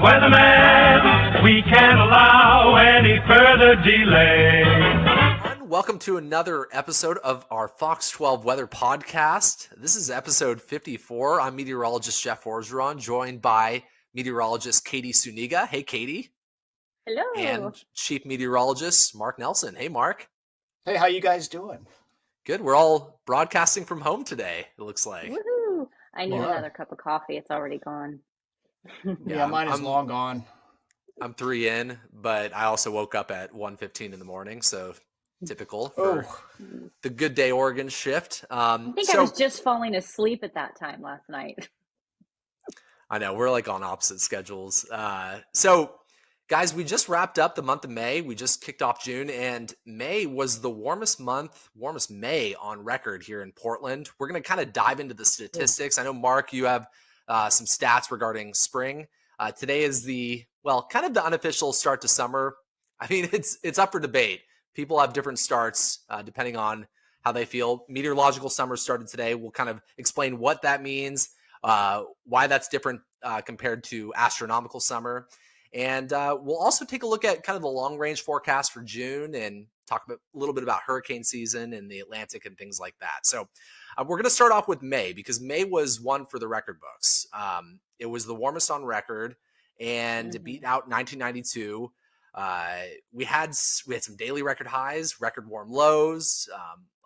Weatherman, we can't allow any further delay. Welcome to another episode of our Fox 12 Weather Podcast. This is episode 54. I'm meteorologist Jeff Orgeron, joined by meteorologist Katie Suniga. Hey, Katie. Hello. And chief meteorologist Mark Nelson. Hey, Mark. Hey, how you guys doing? Good. We're all broadcasting from home today, it looks like. Woohoo! I need another cup of coffee. It's already gone. Yeah, mine is long gone. I'm 3 in, but I also woke up at 1:15 in the morning, so typical for the Good Day Oregon shift. I think I was just falling asleep at that time last night. I know, we're like on opposite schedules. So, guys, we just wrapped up the month of May. We just kicked off June, and May was the warmest May on record here in Portland. We're going to kind of dive into the statistics. I know, Mark, you have some stats regarding spring. Today is kind of the unofficial start to summer. I mean, it's up for debate. People have different starts depending on how they feel. Meteorological summer started today. We'll kind of explain what that means, why that's different compared to astronomical summer. And we'll also take a look at kind of the long range forecast for June and talk a little bit about hurricane season in the Atlantic and things like that. So we're going to start off with May because May was one for the record books. It was the warmest on record and it beat out 1992. We had some daily record highs, record warm lows,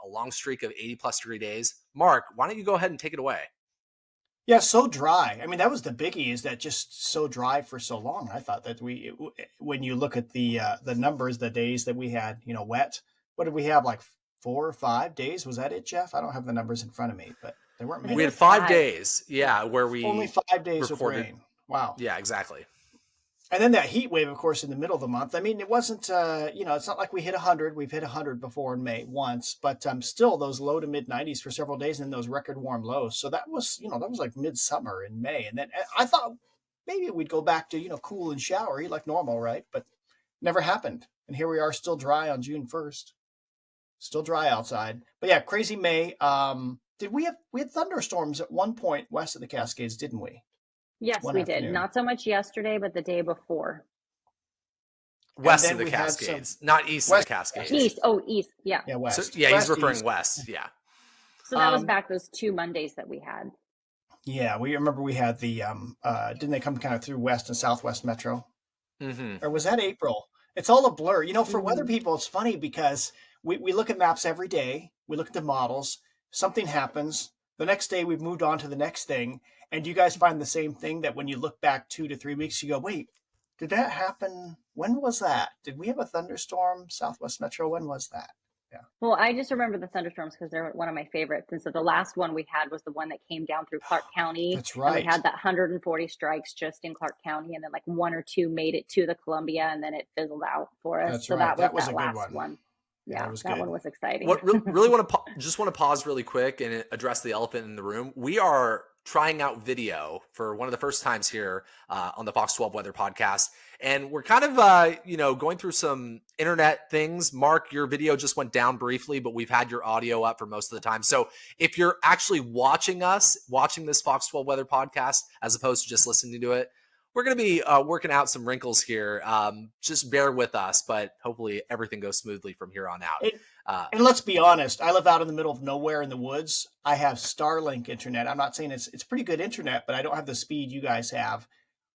a long streak of 80 plus degree days. Mark, why don't you go ahead and take it away? Yeah, so dry. I mean, that was the biggie, is that just so dry for so long. I thought that when you look at the numbers, the days that we had, wet, what did we have, like 4 or 5 days? Was that it, Jeff? I don't have the numbers in front of me, but there weren't many. We had 5 days, where we only 5 days recorded. With rain. Wow. Yeah, exactly. And then that heat wave, of course, in the middle of the month. I mean, it wasn't, it's not like we hit 100. We've hit 100 before in May once, but still those low to mid 90s for several days and then those record warm lows. So that was, that was like midsummer in May. And then I thought maybe we'd go back to, cool and showery like normal, right? But never happened. And here we are still dry on June 1st. Still dry outside. But yeah, crazy May. We had thunderstorms at one point west of the Cascades, didn't we? Yes, we did. Not so much yesterday, but the day before. West of the Cascades, not east of the Cascades. East. Yeah. Yeah, west. So, he's referring west. Yeah. So that was back those 2 Mondays that we had. Yeah, we remember we had the, didn't they come kind of through west and southwest metro? Mm-hmm. Or was that April? It's all a blur. For weather people, it's funny because we look at maps every day. We look at the models. Something happens. The next day we've moved on to the next thing. And do you guys find the same thing, that when you look back 2 to 3 weeks, you go, wait, did that happen? When was that? Did we have a thunderstorm, Southwest Metro? When was that? Yeah. Well, I just remember the thunderstorms because they're one of my favorites. And so the last one we had was the one that came down through Clark County. That's right. And we had that 140 strikes just in Clark County. And then like 1 or 2 made it to the Columbia, and then it fizzled out for us. That's so right. that was a last good one. Yeah, that one was exciting. What really want to pause really quick and address the elephant in the room. We are trying out video for one of the first times here on the Fox 12 Weather Podcast. And we're kind of, going through some internet things. Mark, your video just went down briefly, but we've had your audio up for most of the time. So if you're actually watching this Fox 12 Weather Podcast, as opposed to just listening to it, we're going to be working out some wrinkles here. Just bear with us, but hopefully everything goes smoothly from here on out. And let's be honest, I live out in the middle of nowhere in the woods. I have Starlink internet. I'm not saying it's pretty good internet, but I don't have the speed you guys have.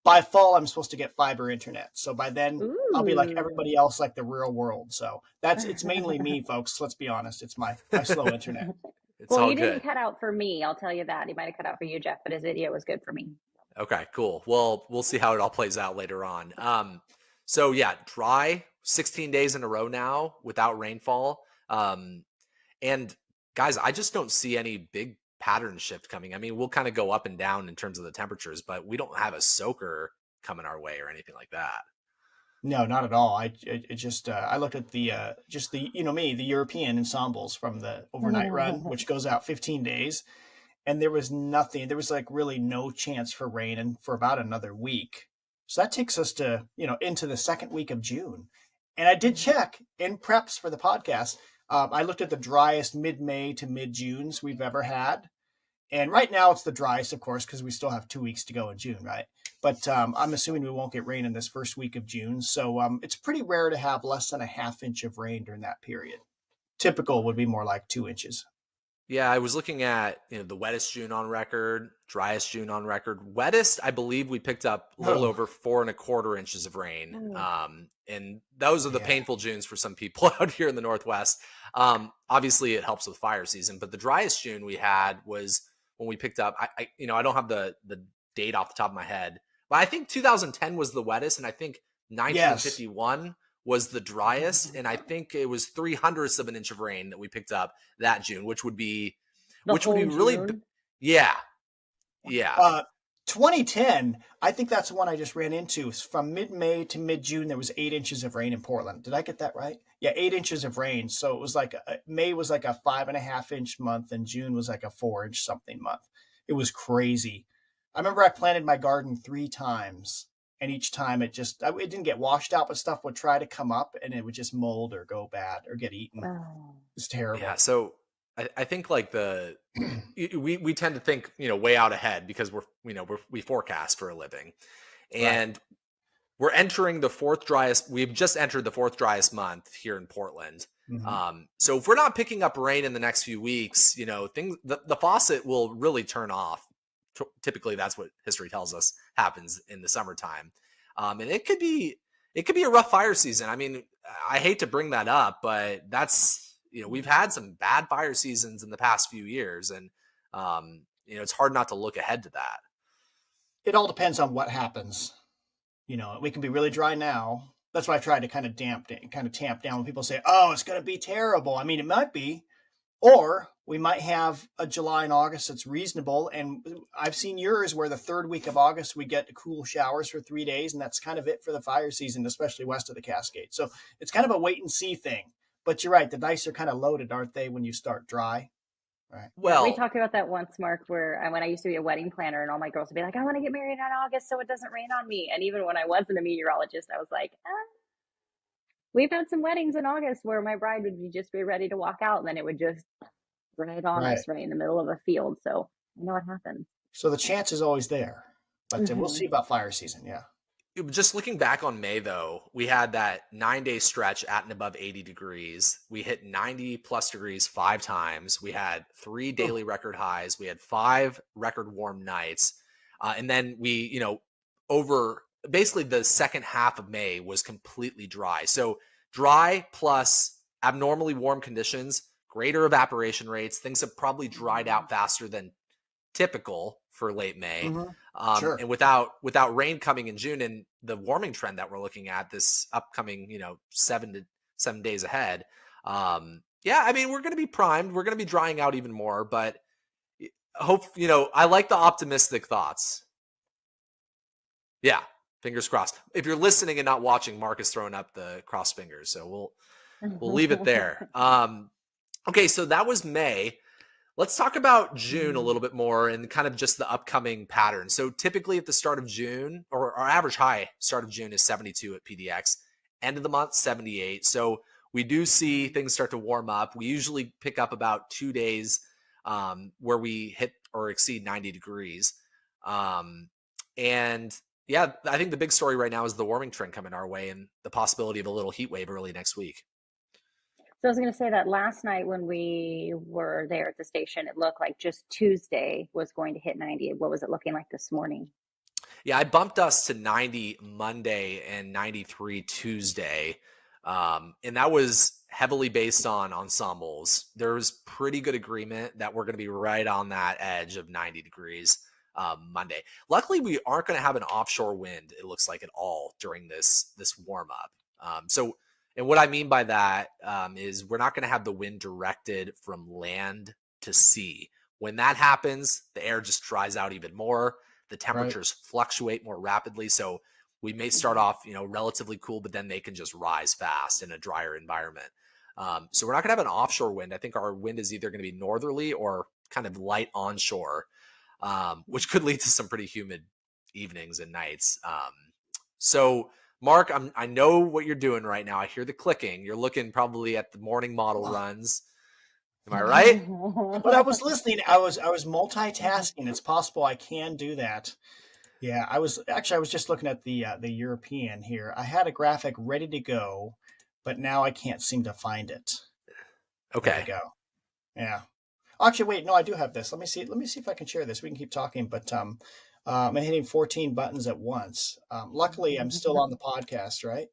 By fall, I'm supposed to get fiber internet. So by then, I'll be like everybody else, like the real world. So it's mainly me, folks. Let's be honest. It's my slow internet. He didn't cut out for me. I'll tell you that. He might have cut out for you, Jeff, but his video was good for me. Okay, cool. Well, we'll see how it all plays out later on. So yeah, dry 16 days in a row now without rainfall. And guys, I just don't see any big pattern shift coming. I mean, we'll kind of go up and down in terms of the temperatures, but we don't have a soaker coming our way or anything like that. No, not at all. I looked at the the European ensembles from the overnight run, which goes out 15 days. And there was nothing. There was like really no chance for rain and for about another week. So that takes us to, into the second week of June. And I did check in preps for the podcast. I looked at the driest mid-May to mid-Junes we've ever had. And right now it's the driest, of course, because we still have 2 weeks to go in June, right? but I'm assuming we won't get rain in this first week of June. So it's pretty rare to have less than a half inch of rain during that period. Typical would be more like 2 inches. Yeah, I was looking at the wettest June on record, driest June on record. Wettest, I believe we picked up a little Oh, over 4.25 inches of rain. Oh, And those are the yeah. painful Junes for some people out here in the Northwest. Obviously, it helps with fire season, but the driest June we had was when we picked up. I don't have the date off the top of my head, but I think 2010 was the wettest, and I think Yes. 1951 was the driest, and I think it was 0.03 of an inch of rain that we picked up that June, which would be the whole really, June. yeah, yeah. Uh, 2010, I think that's the one I just ran into. From mid-May to mid-June, there was 8 inches of rain in Portland. Did I get that right? Yeah, 8 inches of rain. So it was like May was like a 5.5 inch month, and June was like a 4 inch something month. It was crazy. I remember I planted my garden 3 times, and each time it didn't get washed out, but stuff would try to come up, and it would just mold or go bad or get eaten. Oh, It's Yeah, terrible. so I think like we tend to think way out ahead because we forecast for a living, Right. and we're entering the fourth driest. We've just entered the fourth driest month here in Portland. Hmm. So if we're not picking up rain in the next few weeks, the faucet will really turn off. Typically, that's what history tells us happens in the summertime, and it could be a rough fire season. I mean, I hate to bring that up, but we've had some bad fire seasons in the past few years, and it's hard not to look ahead to that. It all depends on what happens. We can be really dry now. That's why I try to kind of tamp down when people say, "Oh, it's going to be terrible." I mean, it might be, or we might have a July and August that's reasonable. And I've seen yours where the third week of August we get cool showers for 3 days, and that's kind of it for the fire season, especially west of the Cascades. So it's kind of a wait and see thing. But you're right, the dice are kind of loaded, aren't they, when you start dry? Right. yeah, we Well, talked about that once, Mark, where when I used to be a wedding planner and all my girls would be like, I want to get married in August so it doesn't rain on me. And even when I wasn't a meteorologist, I was like, we've had some weddings in August where my bride would be ready to walk out and then it would just right on Right. us right in the middle of a field. So I know what happens. So the chance is always there. But we'll Hmm. see about fire season. Yeah. just looking back on May, though, we had that 9-day stretch at and above 80 degrees. We hit 90 plus degrees 5 times. We had 3 Oh, daily record highs. We had 5 record warm nights. And then over basically the second half of May was completely dry. So dry plus abnormally warm conditions, greater evaporation rates. Things have probably dried out faster than typical for late May. hmm. Sure. And without rain coming in June and the warming trend that we're looking at this upcoming 7 days ahead, yeah, I mean we're going to be primed. We're going to be drying out even more, but I like the optimistic thoughts. Yeah, fingers crossed. If you're listening and not watching, Mark is throwing up the crossed fingers, so we'll leave it there. Okay, so that was May. Let's talk about June a little bit more and kind of just the upcoming pattern. So typically at the start of June, or our average high start of June is 72 at PDX, end of the month 78. So we do see things start to warm up. We usually pick up about 2 days where we hit or exceed 90 degrees. And yeah, I think the big story right now is the warming trend coming our way and the possibility of a little heat wave early next week. So I was going to say that last night when we were there at the station, it looked like just Tuesday was going to hit 90. What was it looking like this morning? Yeah, I bumped us to 90 Monday and 93 Tuesday. And that was heavily based on ensembles. There was pretty good agreement that we're going to be right on that edge of 90 degrees Monday. Luckily, we aren't going to have an offshore wind, it looks like, at all during this warm up. And what I mean by that is we're not going to have the wind directed from land to sea. When that happens, the air just dries out even more. The Right. temperatures fluctuate more rapidly. So we may start off, relatively cool, but then they can just rise fast in a drier environment. So we're not going to have an offshore wind. I think our wind is either going to be northerly or kind of light onshore, which could lead to some pretty humid evenings and nights. So Mark, I know what you're doing right now. I hear the clicking. You're looking probably at the morning model runs. Am I right? But I was listening. I was multitasking. It's possible I can do that. Yeah, I was just looking at the European here. I had a graphic ready to go, but now I can't seem to find it. There we Okay. go. Yeah. Actually, wait, no, I do have this. Let me see. Let me see if I can share this. We can keep talking, but I'm hitting 14 buttons at once. Luckily, I'm still on the podcast, right?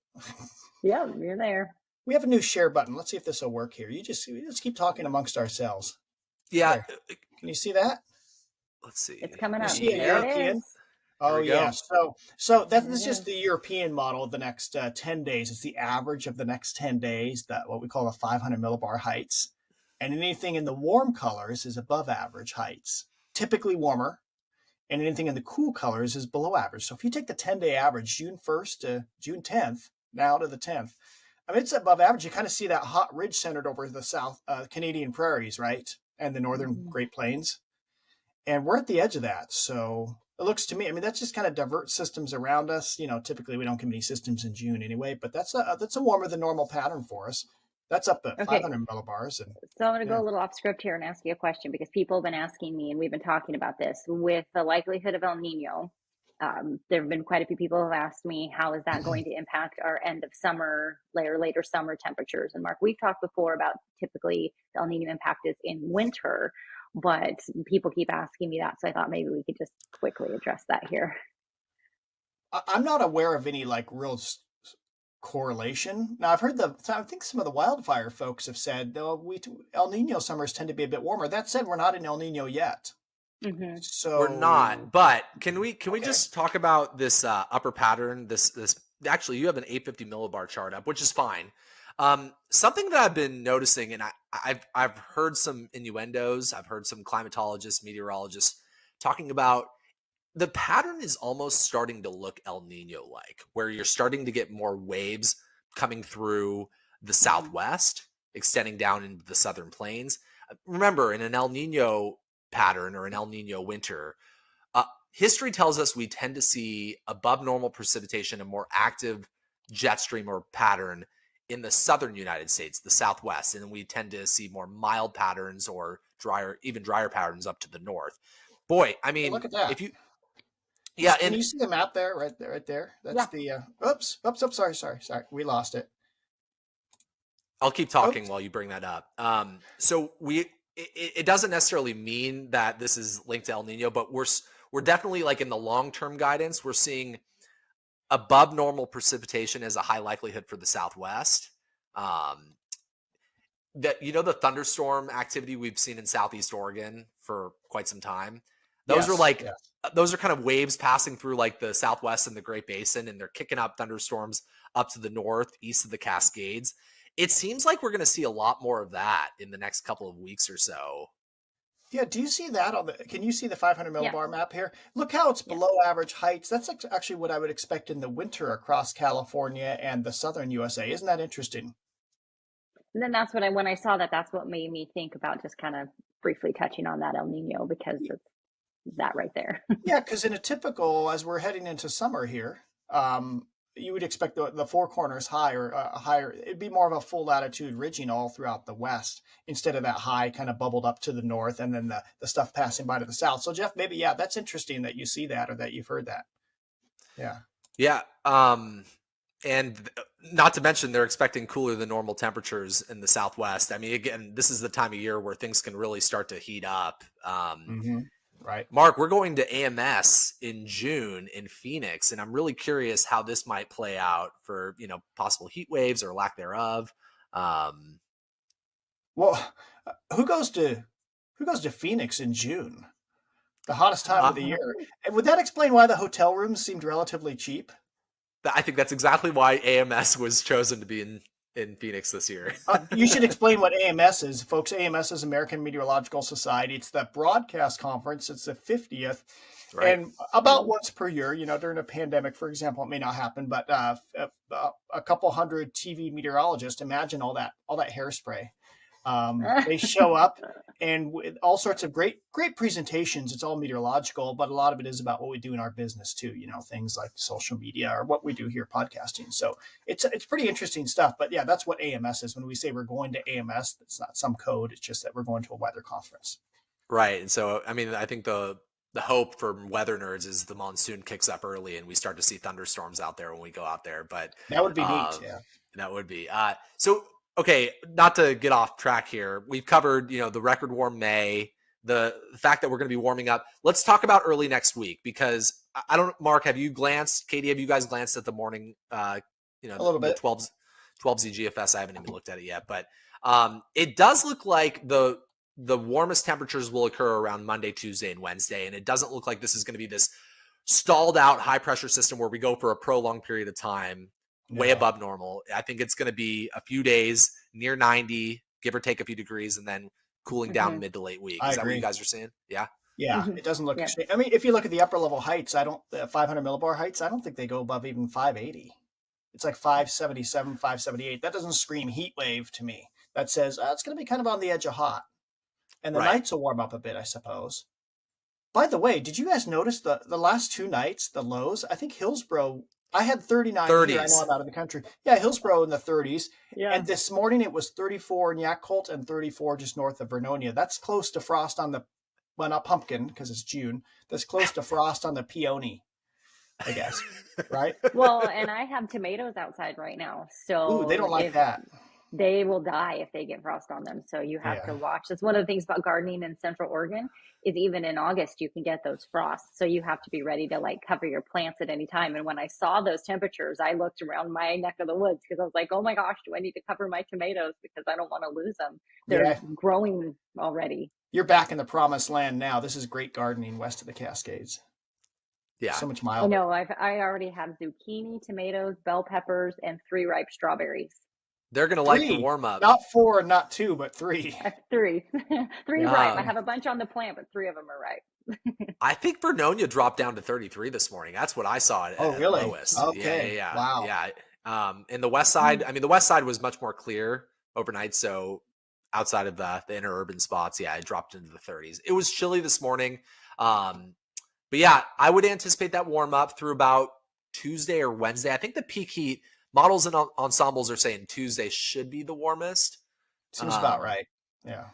Yep, you're there. We have a new share button. Let's see if this will work here. Let's keep talking amongst ourselves. Yeah. There. Can you see that? Let's It's see. coming You up. see a There it Yep. European? is. There Oh we yeah. go. So that There is it just is. the European model of the next 10 days. It's the average of the next 10 days, that what we call the 500 millibar heights. And anything in the warm colors is above average heights, typically warmer. And anything in the cool colors is below average. So if you take the 10-day average, June 1st to June 10th, now to the 10th, I mean, it's above average. You kind of see that hot ridge centered over the South Canadian prairies, right? And the northern Mhm. Great Plains. And we're at the edge of that. So it looks to me, I mean, that's just kind of divert systems around us. Typically we don't get many systems in June anyway, but that's a warmer than normal pattern for us. That's up at Okay, 500 millibars. And so I'm going to yeah. go a little off script here and ask you a question because people have been asking me, and we've been talking about this with the likelihood of El Nino. There have been quite a few people who have asked me, how is that going to impact our end of summer, later summer temperatures? And Mark, we've talked before about typically the El Nino impact is in winter, but people keep asking me that. So I thought maybe we could just quickly address that here. I'm not aware of any like real correlation. Now, I think some of the wildfire folks have said, no, El Nino summers tend to be a bit warmer. That said, we're not in El Nino yet. Mm-hmm. We're So, not, but can we okay. just talk about this upper pattern? This actually, you have an 850 millibar chart up, which is fine. Something that I've been noticing, and I've heard some innuendos. I've heard some climatologists, meteorologists talking about the pattern is almost starting to look El Nino like, where you're starting to get more waves coming through the Mm-hmm. southwest, extending down into the southern plains. Remember, in an El Nino pattern or an El Nino winter, history tells us we tend to see above normal precipitation, a more active jet stream or pattern in the southern United States, the southwest, and then we tend to see more mild patterns or drier, even drier patterns up to the north. Boy, I Well, look mean, at that. if you, yeah, Can and you see the map there? Right there, right there. That's Yeah. the, oops. Sorry. We lost it. I'll keep talking Oops. while you bring that up. So it doesn't necessarily mean that this is linked to El Nino, but we're definitely like in the long term guidance, we're seeing above normal precipitation as a high likelihood for the Southwest. Um, that the thunderstorm activity we've seen in Southeast Oregon for quite some time. Those are Yes. like Yes. those are kind of waves passing through like the Southwest and the Great Basin, and they're kicking up thunderstorms up to the north, east of the Cascades. It seems like we're going to see a lot more of that in the next couple of weeks or so. Yeah. Do you see that can you see the 500 Yes. millibar map here? Look how it's Yes. below average heights. That's actually what I would expect in the winter across California and the southern USA. Isn't that interesting? And then when I saw that, that's what made me think about just kind of briefly touching on that El Nino because it's that right there. Yeah, because in a typical, as we're heading into summer here, you would expect the four corners higher. It'd be more of a full latitude ridging all throughout the west instead of that high kind of bubbled up to the north and then the stuff passing by to the south. So Jeff, maybe yeah, that's interesting that you see that or that you've heard that. Yeah. Yeah. And not to mention, they're expecting cooler than normal temperatures in the Southwest. I mean, again, this is the time of year where things can really start to heat up. Mm-hmm. Right. Mark, we're going to AMS in June in Phoenix, and I'm really curious how this might play out for possible heat waves or lack thereof. Um, Well, who goes to Phoenix in June? The hottest time uh, of the year. And would that explain why the hotel rooms seemed relatively cheap? I think that's exactly why AMS was chosen to be in Phoenix this year. You should explain what AMS is, folks. AMS is American Meteorological Society. It's the broadcast conference. It's the 50th. Right. And about once per year, during a pandemic, for example, it may not happen, but a couple hundred TV meteorologists, imagine all that hairspray. They show up and with all sorts of great presentations. It's all meteorological, but a lot of it is about what we do in our business too. Things like social media or what we do here podcasting. So it's pretty interesting stuff. But yeah, that's what AMS is. When we say we're going to AMS, it's not some code. It's just that we're going to a weather conference. Right. And so, I mean, I think the the hope for weather nerds is the monsoon kicks up early and we start to see thunderstorms out there when we go out there. But That would be neat. um, Yeah. that would be so. Okay, not to get off track here. We've covered, the record warm May, the fact that we're going to be warming up. Let's talk about early next week because I don't. Mark, have you glanced? Katie, have you guys glanced at the morning? A little The bit. 12Z GFS. I haven't even looked at it yet, but it does look like the warmest temperatures will occur around Monday, Tuesday, and Wednesday, and it doesn't look like this is going to be this stalled out high pressure system where we go for a prolonged period of time way No. above normal. I think it's going to be a few days near 90, give or take a few degrees, and then cooling down mid to late week. I Is that what agree. you guys are saying? Yeah. Yeah, Mhm. it doesn't look Yeah. extreme. I mean, if you look at the upper level heights, the 500 millibar heights, I don't think they go above even 580. It's like 577, 578. That doesn't scream heat wave to me. That says it's going to be kind of on the edge of hot. And the Right. nights will warm up a bit, I suppose. By the way, did you guys notice the last two nights, the lows? I think Hillsboro, I had 39 here. I 30s. know I'm out of the country. Yeah, Hillsboro in the 30s. Yeah. And this morning it was 34 in Yakult and 34 just north of Vernonia. That's close to frost on the, well, not pumpkin because it's June. That's close to frost on the peony, I guess. Right? Well, and I have tomatoes outside right now. Ooh, they So don't like if that. they will die if they get frost on them. So you have to Yeah. watch. That's one of the things about gardening in Central Oregon is even in August you can get those frosts. So you have to be ready to like cover your plants at any time. And when I saw those temperatures, I looked around my neck of the woods because I was like, oh my gosh, do I need to cover my tomatoes because I don't want to lose them? They're Yeah. growing already. You're back in the promised land now. This is great gardening west of the Cascades. Yeah. So much I milder. know I already have zucchini, tomatoes, bell peppers, and 3 ripe strawberries. They're going to like the Three, warm up. not 4 and not 2, but 3. I have 3. 3 Yeah. ripe. I have a bunch on the plant, but 3 of them are ripe. I think Vernonia dropped down to 33 this morning. That's what I saw at Oh, really? lowest. Okay. Yeah. Wow. Yeah. In the west side, I mean, the west side was much more clear overnight. So outside of the inner urban spots, yeah, it dropped into the 30s. It was chilly this morning. But yeah, I would anticipate that warm up through about Tuesday or Wednesday. I think the peak heat models and ensembles are saying Tuesday should be the warmest. Seems about right. Yeah.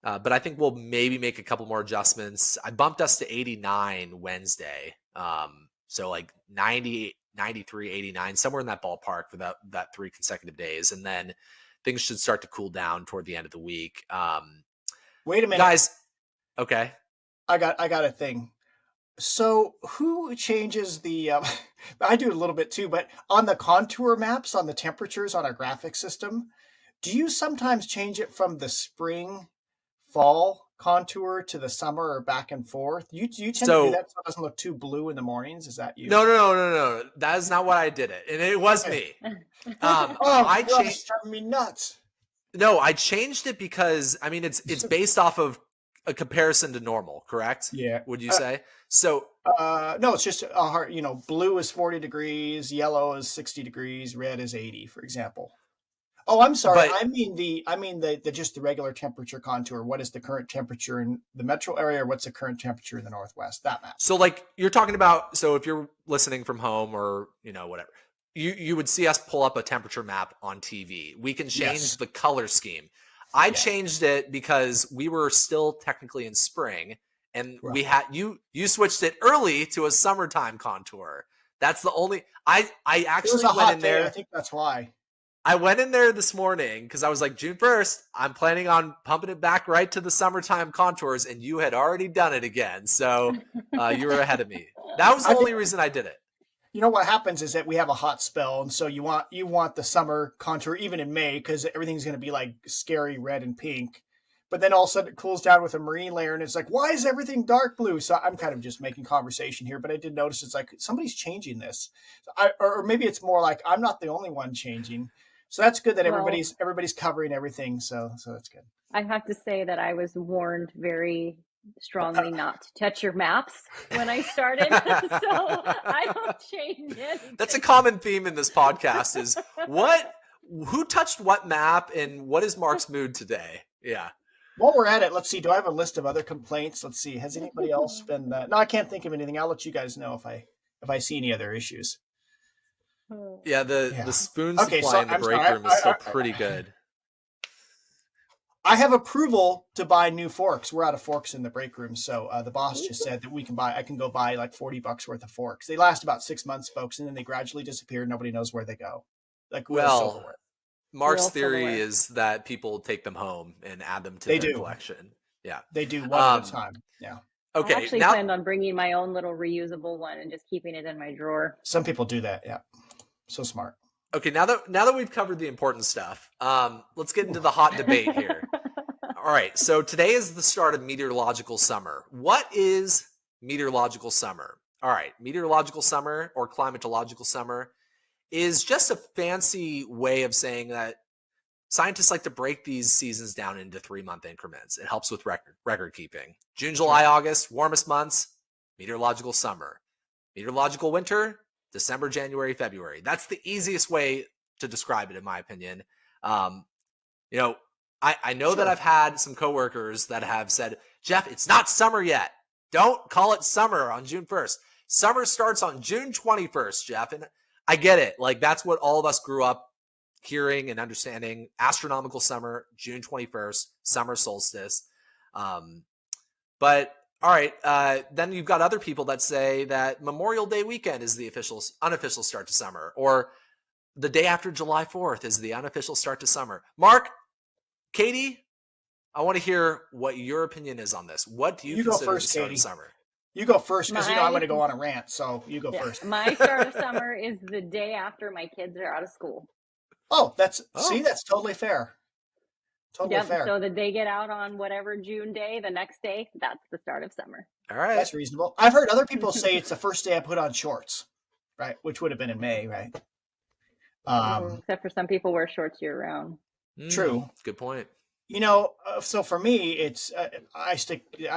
But I think we'll maybe make a couple more adjustments. I bumped us to 89 Wednesday. So like 90, 93, 89, somewhere in that ballpark for that 3 consecutive days. And then things should start to cool down toward the end of the week. Wait a minute. Guys, okay. I got a thing. So who changes the I do it a little bit too, but on the contour maps, on the temperatures on our graphic system, do you sometimes change it from the spring, fall contour to the summer or back and forth? You tend to do that so it doesn't look too blue in the mornings? Is that you? No. That is not what I did it. And it was me. I changed driving me nuts. No, I changed it because I mean it's based off of a comparison to normal, correct? Yeah. Would you say? So no, it's just a hard, blue is 40 degrees, yellow is 60 degrees, red is 80, for example. Oh, I'm sorry. But- I mean the just the regular temperature contour. What is the current temperature in the metro area? Or what's the current temperature in the Northwest? That matters. So like you're talking about, so if you're listening from home or, whatever, you would see us pull up a temperature map on TV. We can change the color scheme. I changed it because we were still technically in spring and we had, you switched it early to a summertime contour. That's the only, I actually went in there. I think that's why. I went in there this morning because I was like, June 1st, I'm planning on pumping it back right to the summertime contours, and you had already done it again. So you were ahead of me. That was the only reason I did it. You know what happens is that we have a hot spell, and so you want the summer contour even in May because everything's going to be like scary red and pink. But then all of a sudden it cools down with a marine layer, and it's like, why is everything dark blue? So I'm kind of just making conversation here, but I did notice it's like somebody's changing this, or maybe it's more like I'm not the only one changing. So that's good that everybody's covering everything. So that's good. I have to say that I was warned very strongly not to touch your maps when I started, so I don't change it. That's a common theme in this podcast is who touched what map and what is Mark's mood today? Yeah. While we're at it, let's see. Do I have a list of other complaints? Let's see. Has anybody else been? No, I can't think of anything. I'll let you guys know if I see any other issues. Oh. The spoon supply in the break room is still pretty good. Yeah, Yeah. the spoon supply in the break room is still pretty good. Yeah, the spoon supply in the break room is still pretty good. Yeah. Okay, so I'm sorry. pretty good. I have approval to buy new forks. We're out of forks in the break room, so the boss just said that I can go buy like $40 worth of forks. They last about 6 months, folks, and then they gradually disappear. Nobody knows where they go, like real Well, silverware. Mark's Real theory silverware. is that people take them home and add them to They their do. collection. Yeah. They do one at a Um, time. Yeah. I okay. actually Now, planned on bringing my own little reusable one and just keeping it in my drawer. Some people do that. Yeah. So smart. okay. Now that we've covered the important stuff, let's get into the hot debate here. All right. So today is the start of meteorological summer. What is meteorological summer? All right. Meteorological summer or climatological summer is just a fancy way of saying that scientists like to break these seasons down into 3-month increments. It helps with record keeping. June, July, August, warmest months, meteorological summer. Meteorological winter, December, January, February. That's the easiest way to describe it, in my opinion. You know, I know that I've had some coworkers that have said, Jeff, it's not summer yet. Don't call it summer on June 1st. Summer starts on June 21st, Jeff. And I get it. Like, that's what all of us grew up hearing and understanding. Astronomical summer, June 21st, summer solstice. But all right, then you've got other people that say that Memorial Day weekend is the unofficial start to summer, or the day after July 4th is the unofficial start to summer. Mark, Katie, I want to hear what your opinion is on this. What do you You go consider first, the start Katie. of summer? You go first because I'm going to go My on a rant. So you go yeah, first. my start of summer is the day after my kids are out of school. Oh, Oh, that's totally fair. Totally Yep. fair. So that they get out on whatever June day, the next day, that's the start of summer. all right. That's reasonable. I've heard other people say it's the first day I put on shorts, right? Which would have been in May, right? Except for some people wear shorts year round. True. Good point. So for me, it's I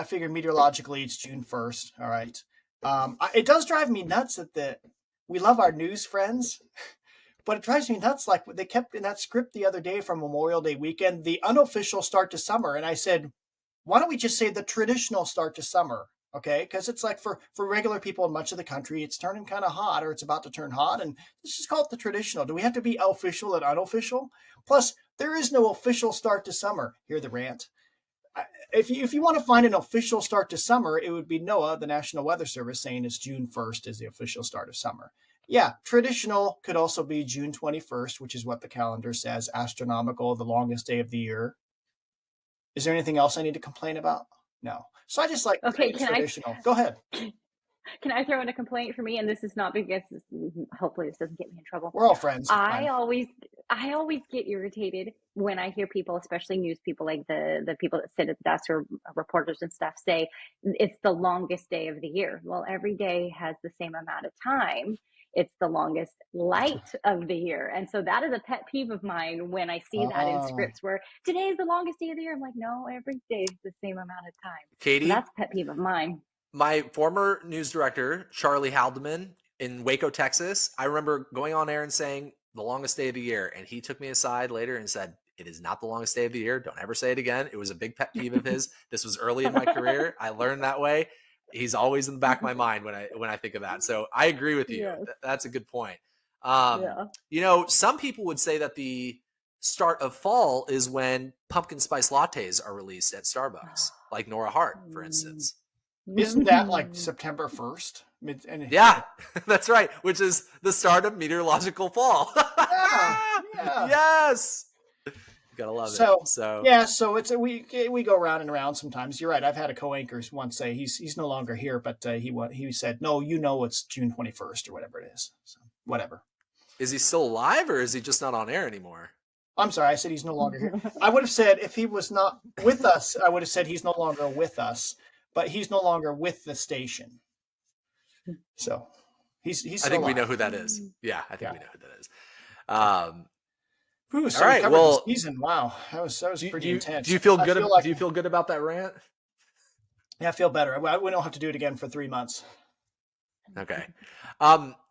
figure meteorologically it's June 1st. All right. It does drive me nuts that we love our news friends, but it drives me nuts. Like they kept in that script the other day from Memorial Day weekend, the unofficial start to summer, and I said, why don't we just say the traditional start to summer? Okay, because it's like for regular people in much of the country, it's turning kind of hot or it's about to turn hot, and let's just call it the traditional. Do we have to be official and unofficial? Plus, there is no official start to summer. Hear the rant. If you want to find an official start to summer, it would be NOAA, the National Weather Service, saying it's June 1st is the official start of summer. Yeah, traditional could also be June 21st, which is what the calendar says. Astronomical, the longest day of the year. Is there anything else I need to complain about? No. So I just like Okay, saying traditional. Go ahead. can I throw in a complaint for me? And this is not because hopefully this doesn't get me in trouble. We're all friends. I always get irritated when I hear people, especially news people, like the people that sit at the desk or reporters and stuff, say it's the longest day of the year. Well, every day has the same amount of time. It's the longest light of the year. And so that is a pet peeve of mine when I see that in Oh, scripts where today is the longest day of the year. I'm like, no, every day is the same amount of time. So Katie, that's a pet peeve of mine. my former news director, Charlie Haldeman in Waco, Texas, I remember going on air and saying the longest day of the year. And he took me aside later and said, it is not the longest day of the year. Don't ever say it again. It was a big pet peeve of his. This was early in my career. I learned that way. He's always in the back of my mind when I think of that. So I agree with you. Yes. That's a good point. Yeah. Some people would say that the start of fall is when pumpkin spice lattes are released at Starbucks, like Nora Hart, for instance. isn't that like September 1st? Yeah, that's right. Which is the start of meteorological fall. Yeah. Yes. You gotta love So it. So yeah, so we go round and around sometimes. You're right. I've had a co-anchor once say he's no longer here, but he said no, it's June 21st or whatever it is. So whatever. is he still alive or is he just not on air anymore? I'm sorry, I said he's no longer here. I would have said if he was not with us, I would have said he's no longer with us, but he's no longer with the station. So he's I think still we know alive. who that is. Yeah, I think Yeah. we know who that is. Um, Ooh, so all we right. covered Well, the season. Wow, that was pretty intense. do you feel I good? feel like, Do you feel good about that rant? yeah, I feel better. We don't have to do it again for 3 months. Okay.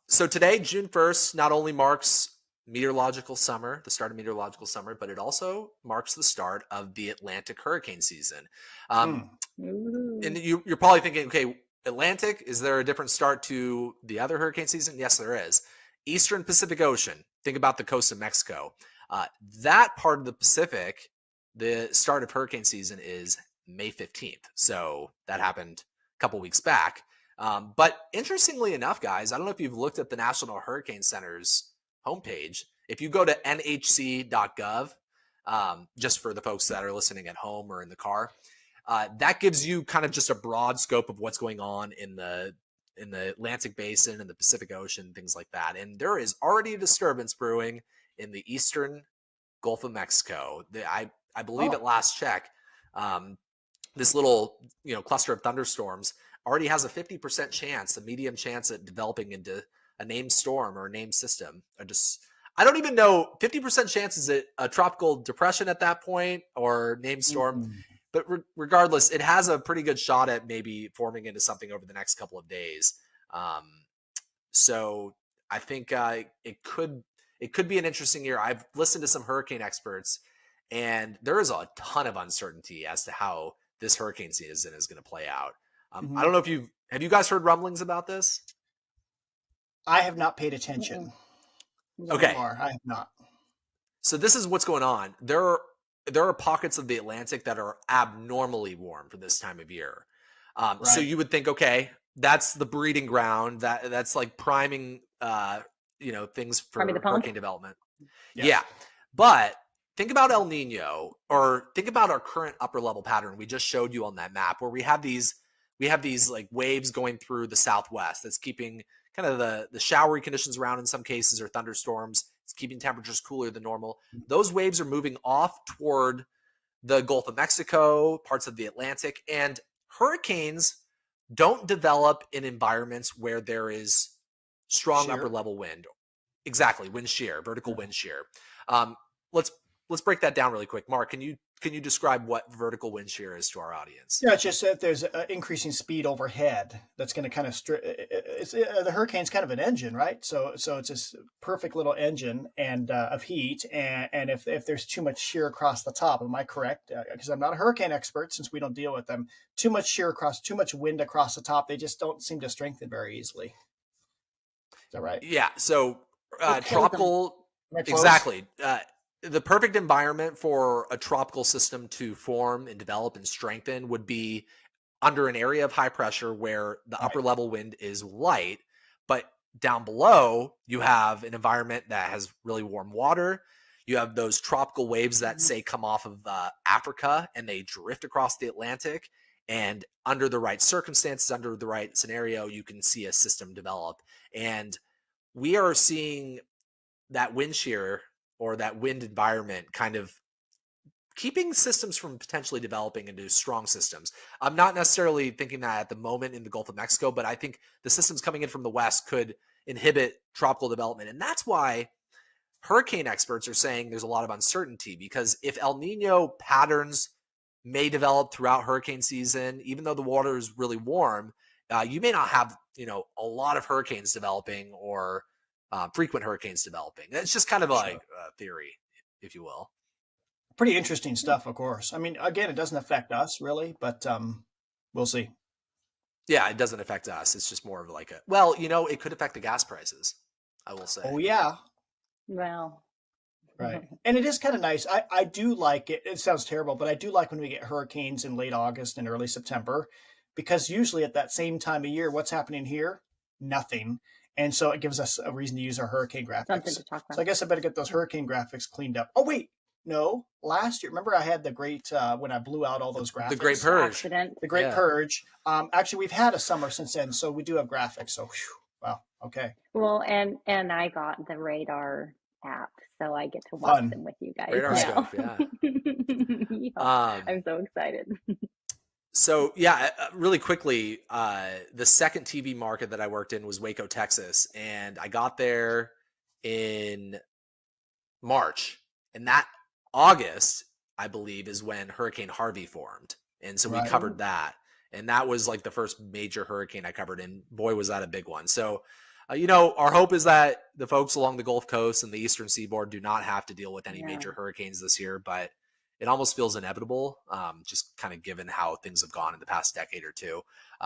So today, June 1st, not only marks meteorological summer, the start of meteorological summer, but it also marks the start of the Atlantic hurricane season. And you're probably thinking, okay, Atlantic, is there a different start to the other hurricane season? Yes, there is. Eastern Pacific Ocean. Think about the coast of Mexico. That part of the Pacific the start of hurricane season is May 15th. So that happened a couple weeks back. But interestingly enough, guys, I don't know if you've looked at the National Hurricane Center's homepage. If you go to nhc.gov, just for the folks that are listening at home or in the car, that gives you kind of just a broad scope of what's going on in the Atlantic Basin and the Pacific Ocean, things like that. And there is already a disturbance brewing in the eastern Gulf of Mexico. I believe at last check, this little cluster of thunderstorms already has a 50% chance, a medium chance at developing into a named storm or a named system. I don't even know, 50% chance is it a tropical depression at that point or named storm. Mm-hmm. But regardless, it has a pretty good shot at maybe forming into something over the next couple of days. So I think it could be an interesting year. I've listened to some hurricane experts, and there is a ton of uncertainty as to how this hurricane season is going to play out. I don't know if have you guys heard rumblings about this? I have not paid attention. Okay. So far, I have not. So this is what's going on. There are pockets of the Atlantic that are abnormally warm for this time of year. Right. So you would think, okay, that's the breeding ground. That's like priming, things for hurricane development. Yeah. But think about El Nino, or think about our current upper level pattern we just showed you on that map, where we have these like waves going through the Southwest. That's keeping kind of the showery conditions around in some cases, or thunderstorms. It's keeping temperatures cooler than normal. Those waves are moving off toward the Gulf of Mexico, parts of the Atlantic, and hurricanes don't develop in environments where there is strong upper level wind. Exactly, wind shear, vertical wind shear. Let's break that down really quick. Mark, can you describe what vertical wind shear is to our audience? Yeah, it's just that there's increasing speed overhead that's going to kind of the hurricane's kind of an engine, right? So it's this perfect little engine and of heat, and if there's too much shear across the top, am I correct? Because I'm not a hurricane expert, since we don't deal with them. Too much wind across the top, they just don't seem to strengthen very easily. Is that right? Yeah. So tropical, exactly. The perfect environment for a tropical system to form and develop and strengthen would be under an area of high pressure where the upper level wind is light, but down below you have an environment that has really warm water. You have those tropical waves that say come off of Africa and they drift across the Atlantic. And under the right circumstances, under the right scenario, you can see a system develop. And we are seeing that wind shear, or that wind environment, kind of keeping systems from potentially developing into strong systems. I'm not necessarily thinking that at the moment in the Gulf of Mexico, but I think the systems coming in from the west could inhibit tropical development. And that's why hurricane experts are saying there's a lot of uncertainty, because if El Nino patterns may develop throughout hurricane season, even though the water is really warm, you may not have, a lot of hurricanes developing, or frequent hurricanes developing. It's just kind of like a theory, if you will. Pretty interesting stuff, of course. I mean, again, it doesn't affect us really, but we'll see. Yeah, it doesn't affect us. It's just more of like it could affect the gas prices, I will say. Oh, yeah. Well. Right. And it is kind of nice. I do like it. It sounds terrible, but I do like when we get hurricanes in late August and early September, because usually at that same time of year, what's happening here? Nothing. And so it gives us a reason to use our hurricane graphics. Something to talk about. So I guess I better get those hurricane graphics cleaned up. Oh, wait. No. Last year, remember I had the great, when I blew out all those graphics? The Great Purge. Accident. The Great Purge. Actually, we've had a summer since then, so we do have graphics. So, wow. Okay. Well, and I got the radar app, so I get to watch them with you guys. Radar scope, yeah. I'm so excited. So yeah, really quickly, the second TV market that I worked in was Waco, Texas, and I got there in March, and that August, I believe, is when Hurricane Harvey formed, and so we covered that, and that was like the first major hurricane I covered, and boy, was that a big one. So, our hope is that the folks along the Gulf Coast and the Eastern Seaboard do not have to deal with any major hurricanes this year, but it almost feels inevitable, just kind of given how things have gone in the past decade or two.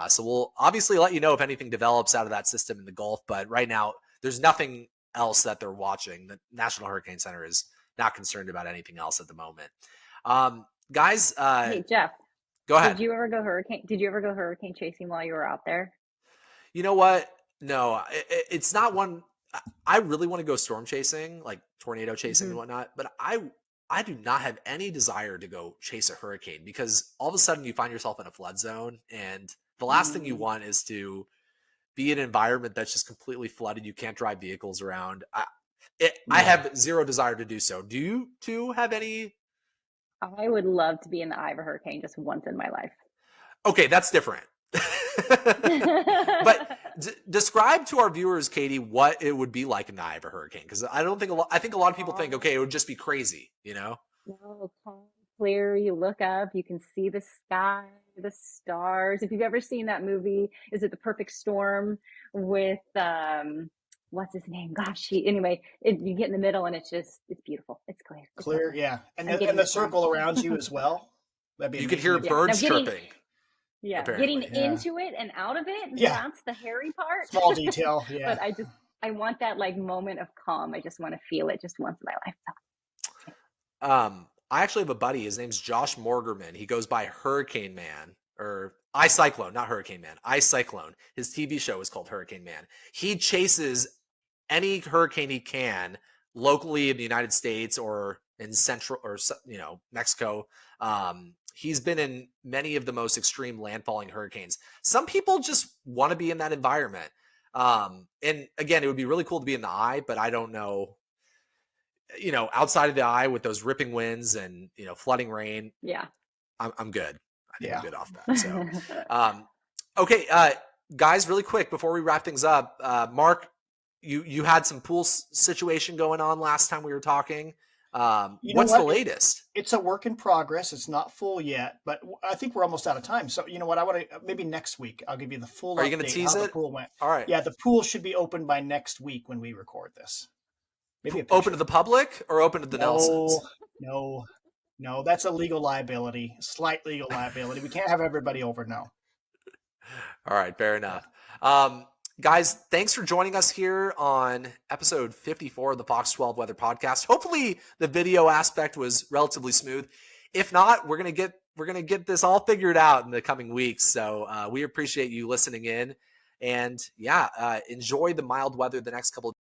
So we'll obviously let you know if anything develops out of that system in the Gulf, but right now there's nothing else that they're watching. The National Hurricane Center is not concerned about anything else at the moment. Guys, Hey, Jeff, go ahead. did you ever go hurricane chasing while you were out there? You know what? No, it's not one. I really want to go storm chasing, like tornado chasing and Hmm. whatnot, but I do not have any desire to go chase a hurricane because all of a sudden you find yourself in a flood zone, and the last thing you Mm, want is to be in an environment that's just completely flooded. You can't drive vehicles around. I Yeah. have zero desire to do so. Do you two have any? I would love to be in the eye of a hurricane just once in my life. Okay, that's different. But describe to our viewers, Katie, what it would be like in the eye of a hurricane, because I don't think I think a lot of people think, okay, it would just be crazy, you know? No, calm, clear. You look up, you can see the sky, the stars. If you've ever seen that movie, is it The Perfect Storm with what's his name? Gosh, anyway, you get in the middle and it's beautiful. It's clear. It's Clear. lovely. Yeah. And I'm the, and getting the the calm. circle around you as well. That'd be You could amazing hear to Yeah. see. Now birds getting chirping, getting apparently. Yeah. into it and out of it, Yeah. that's the hairy part. Small detail. Yeah. But I want that like moment of calm. I just want to feel it just once in my life. I actually have a buddy. His name's Josh Morgerman. He goes by Hurricane Man or Ice Cyclone, not Hurricane Man. Ice Cyclone. His TV show is called Hurricane Man. He chases any hurricane he can locally in the United States or in Central or Mexico. He's been in many of the most extreme landfalling hurricanes. Some people just want to be in that environment. And again, it would be really cool to be in the eye, but I don't know. Outside of the eye with those ripping winds and flooding rain, Yeah. I'm good. I think I'm Yeah. good off that. So, okay, guys, really quick before we wrap things up, Mark, you had some pool situation going on last time we were talking. You know What's the what? latest? It's a work in progress. It's not full yet, but I think we're almost out of time. So you know what? I want to maybe next week I'll give you the full Are you going to update tease how the it? pool went. All right. Yeah, the pool should be open by next week when we record this. Maybe a Open picture. to the public or open to the Nelsons? No, no. That's a legal liability, slight legal liability. We can't have everybody over now. All right, fair enough. Guys, thanks for joining us here on episode 54 of the Fox 12 Weather Podcast. Hopefully the video aspect was relatively smooth. If not, we're gonna get this all figured out in the coming weeks. So we appreciate you listening in, and enjoy the mild weather the next couple of